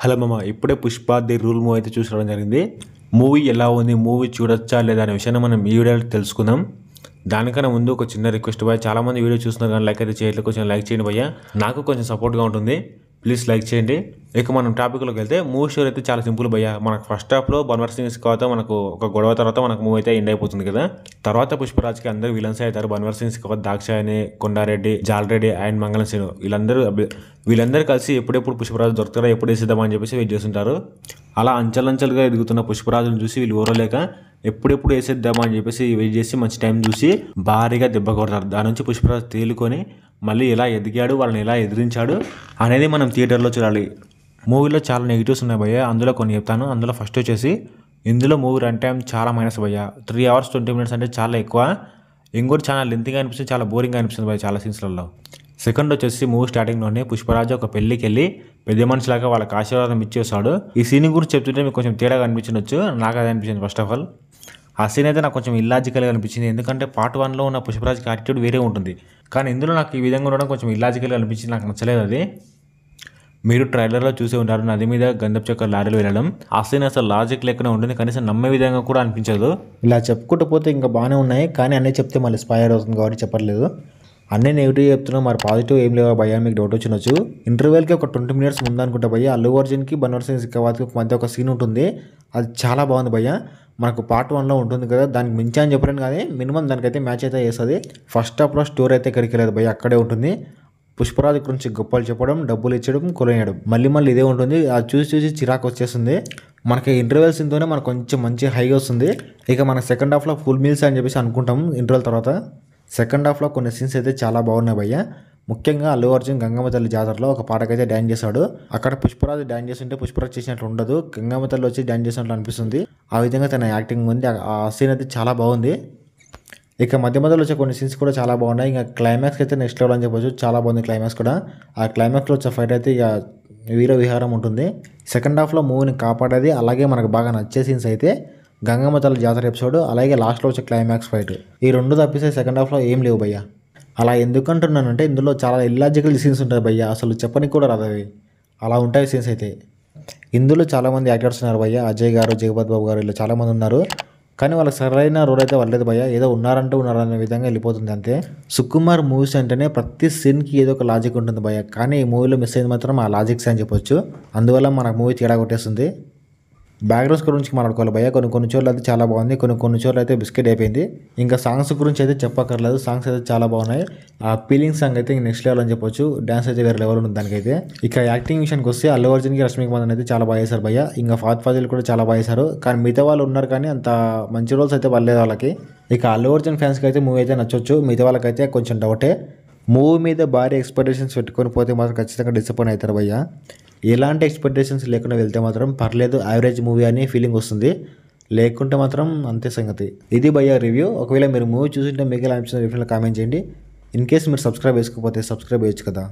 Hello మామ, ఇప్పుడే Pushpa the rule movie అయితే చూసుకోవడం జరిగింది. మూవీ ఎలా ఉంది, మూవీ చూడొచ్చా లేదా అనే విషయాన్ని మనం ఈ వీడియోలో తెలుసుకుందాం. దానికన్నా ముందు ఒక చిన్న రిక్వెస్ట్ భయ్య, చాలా మంది వీడియో చూస్తున్నారు కానీ లైక్ అయితే చేయట్లేదు. కొంచెం లైక్ చేయండి భయ్య, నాకు కొంచెం సపోర్ట్గా ఉంటుంది. ప్లీజ్ లైక్ చేయండి. ఇక మనం టాపిక్లోకి వెళ్తే మూవీ స్టోరీ అయితే చాలా సింపుల్ భయ్య. మనకు ఫస్ట్ హాఫ్లో బన్వర్ సింగ్ తర్వాత మనకు ఒక గొడవ తర్వాత మనకు మూవీ అయితే ఎండ్ అయిపోతుంది కదా. తర్వాత పుష్పరాజ్కి అందరూ విలన్స్ అవుతారు. బన్వర్ సింగ్ తర్వాత దాక్షాయని, కొండారెడ్డి, జాలరెడ్డి అండ్ మంగళం శ్రీను వీళ్ళందరూ కలిసి ఎప్పుడెప్పుడు పుష్పరాజు దొరుకుతారో ఎప్పుడు వేసిద్దామని చెప్పేసి వెయిట్ చేస్తుంటారు. అలా అంచెలంచెలుగా ఎదుగుతున్న పుష్పరాజును చూసి వీళ్ళు ఓరలేక ఎప్పుడెప్పుడు వేసేద్దామా అని చెప్పేసి వెయిట్ చేసి మంచి టైం చూసి భారీగా దెబ్బ కొడతారు. దాని నుంచి పుష్పరాజు తేలుకొని మళ్ళీ ఎలా ఎదిగాడు, వాళ్ళని ఎలా ఎదిరించాడు అనేది మనం థియేటర్లో చూడాలి. మూవీలో చాలా నెగిటివ్స్ ఉన్నాయి భయ్య, అందులో కొన్ని చెప్తాను. అందులో ఫస్ట్ వచ్చేసి ఇందులో మూవీ రన్ టైం చాలా మైనస్ భయ్య. 3 hours 20 minutes అంటే చాలా ఎక్కువ. ఇంకోటి చాలా లెంత్గా అనిపిస్తుంది, చాలా బోరింగ్గా అనిపిస్తుంది భయ్య చాలా సీన్స్లలో. సెకండ్ వచ్చేసి మూవీ స్టార్టింగ్లోనే పుష్పరాజు ఒక పెళ్ళికి వెళ్ళి పెద్ద మనిషిలాగా వాళ్ళకి ఆశీర్వాదం ఇచ్చేస్తాడు. ఈ సీన్ గురించి చెప్తుంటే మీకు కొంచెం తేడాగా అనిపించవచ్చు, నాకు అది అనిపించింది. ఫస్ట్ ఆఫ్ ఆల్ ఆ సీన్ అయితే నాకు కొంచెం ఇల్లాజికల్గా అనిపించింది. ఎందుకంటే పార్ట్ 1లో ఉన్న పుష్పరాజ్కి యాటిట్యూడ్ వేరే ఉంటుంది, కానీ ఇందులో నాకు ఈ విధంగా ఉండడం కొంచెం ఇల్లాజికల్గా అనిపించింది. నాకు నచ్చలేదు అది. మీరు ట్రైలర్లో చూసే ఉంటారు, నది మీద గంధపు చెక్క లారీలు వెళ్ళడం. ఆ సీన్ అసలు లాజిక్ లేకుండా ఉంటుంది, కనీసం నమ్మే విధంగా కూడా అనిపించదు. ఇలా చెప్పుకుంటూ పోతే ఇంకా బాగానే ఉన్నాయి, కానీ అన్నీ చెప్తే మళ్ళీ స్పాయిలర్ అవుతుంది కాబట్టి చెప్పట్లేదు. అన్నీ నెగిటివ్ చెప్తున్నాం, మరి పాజిటివ్ ఏం లేవా భయ్యా మీకు డౌట్ వచ్చినచ్చు. ఇంటర్వెల్కి ఒక 20 minutes ముందనుకుంటా భయ్య, అల్లు అర్జున్కి బన్వర్ సింగ్ సిక్కావాత్కి మధ్య ఒక సీన్ ఉంటుంది, అది చాలా బాగుంది భయ్య. మనకు పార్ట్ 1లో ఉంటుంది కదా, దానికి మించి అని చెప్పలేను కానీ మినిమం దానికైతే మ్యాచ్ అయితే చేస్తుంది. ఫస్ట్ హాఫ్లో స్టోరీ అయితే ఎక్కడికి లేదు భయ్య, అక్కడే ఉంటుంది. పుష్పరాజు గురించి గొప్పలు చెప్పడం, డబ్బులు ఇచ్చడం, కొనేయడం, మళ్ళీ ఇదే ఉంటుంది. అది చూసి చిరాకు వచ్చేస్తుంది. మనకి ఇంటర్వెల్ సీన్తోనే మనకు కొంచెం మంచి హైగా వస్తుంది. ఇక మన సెకండ్ హాఫ్లో ఫుల్ మీల్స్ అని చెప్పేసి అనుకుంటాం ఇంటర్వెల్ తర్వాత. సెకండ్ హాఫ్లో కొన్ని సీన్స్ అయితే చాలా బాగున్నాయి భయ్య. ముఖ్యంగా అల్లు అర్జున్ గంగమ్మ తల్లి జాతరలో ఒక పాటకైతే డ్యాన్స్ చేశాడు. అక్కడ పుష్పరాజు డ్యాన్స్ చేస్తుంటే పుష్పరాజు చేసినట్లు ఉండదు, గంగమ్మ తల్లి వచ్చి డ్యాన్స్ చేసినట్లు అనిపిస్తుంది. ఆ విధంగా తన యాక్టింగ్ ఉంది. ఆ సీన్ అయితే చాలా బాగుంది. ఇక మధ్యలో వచ్చే కొన్ని సీన్స్ కూడా చాలా బాగున్నాయి. ఇంకా క్లైమాక్స్ అయితే నెక్స్ట్ లెవెల్ అని చెప్పొచ్చు, చాలా బాగుంది క్లైమాక్స్ కూడా. ఆ క్లైమాక్స్లో వచ్చే ఫైట్ అయితే ఇక వీర విహారం ఉంటుంది. సెకండ్ హాఫ్లో మూవీని కాపాడేది, అలాగే మనకు బాగా నచ్చే సీన్స్ అయితే గంగమ్మ తల్లి జాతర ఎపిసోడ్, అలాగే లాస్ట్లో వచ్చే క్లైమాక్స్ ఫైట్. ఈ రెండు తప్పిస్తే సెకండ్ హాఫ్లో ఏం లేవు భయ్య. అలా ఎందుకంటున్నానంటే ఇందులో చాలా ఇల్లాజికల్ సీన్స్ ఉంటాయి భయ్య, అసలు చెప్పనికి కూడా రాదు అవి, అలా ఉంటాయి సీన్స్ అయితే. ఇందులో చాలామంది యాక్టర్స్ ఉన్నారు భయ్య, అజయ్ గారు, జగపతి బాబు గారు, ఇలా చాలామంది ఉన్నారు. కానీ వాళ్ళకి సరైన రోల్ అయితే వాళ్ళలేదు భయ్య, ఏదో ఉన్నారనే విధంగా వెళ్ళిపోతుంది అంతే. సుకుమార్ మూవీస్ అంటేనే ప్రతి సీన్కి ఏదో ఒక లాజిక్ ఉంటుంది భయ్య, కానీ ఈ మూవీలో మిస్ అయింది మాత్రం ఆ లాజిక్స్ అని చెప్పొచ్చు. అందువల్ల మనకు మూవీ తేడా కొట్టేస్తుంది. బ్యాక్గ్రౌండ్స్ గురించి మాట్లాడుకోవాలి భయ్య, కొన్ని చోట్ల అయితే చాలా బాగుంది, కొన్ని చోట్ల అయితే బిస్కెట్ అయిపోయింది. ఇంకా సాంగ్స్ గురించి అయితే చెప్పక్కర్లేదు, సాంగ్స్ అయితే చాలా బాగున్నాయి. ఆ ఫీలింగ్ సాంగ్ అయితే నెక్స్ట్ లెవెల్ అని చెప్పొచ్చు, డ్యాన్స్ అయితే వేరే లెవెల్ ఉంది దానికైతే. ఇక యాక్టింగ్ విషయానికి వస్తే అల్లు అర్జున్కి రష్మిక మందన్ అయితే చాలా బాగా చేశారు భయ్య. ఇంకా ఫాజిల్ కూడా చాలా బాగా చేశారు, కానీ మిగతా వాళ్ళు ఉన్నారు కానీ అంత మంచి రోల్స్ అయితే పడలేదు వాళ్ళకి. ఇక అల్లు అర్జున్ ఫ్యాన్స్కి అయితే మూవీ అయితే నచ్చొచ్చు, మిగతా వాళ్ళకైతే కొంచెం డౌటే. మూవీ మీద భారీ ఎక్స్పెక్టేషన్స్ పెట్టుకొని పోతే మాత్రం ఖచ్చితంగా డిసప్పాయింట్ అవుతారు భయ్య. ఎలాంటి ఎక్స్పెక్టేషన్స్ లేకుండా వెళ్తే మాత్రం పర్లేదు, యావరేజ్ మూవీ అని ఫీలింగ్ వస్తుంది. లేకుంటే మాత్రం అంతే సంగతి. ఇది భయ్య రివ్యూ. ఒకవేళ మీరు మూవీ చూసింటే మీకు ఎలా అనిపిస్తుంది కామెంట్ చేయండి. ఇన్ కేస్ మీరు సబ్స్క్రైబ్ చేసుకోకపోతే సబ్స్క్రైబ్ చేయొచ్చు కదా.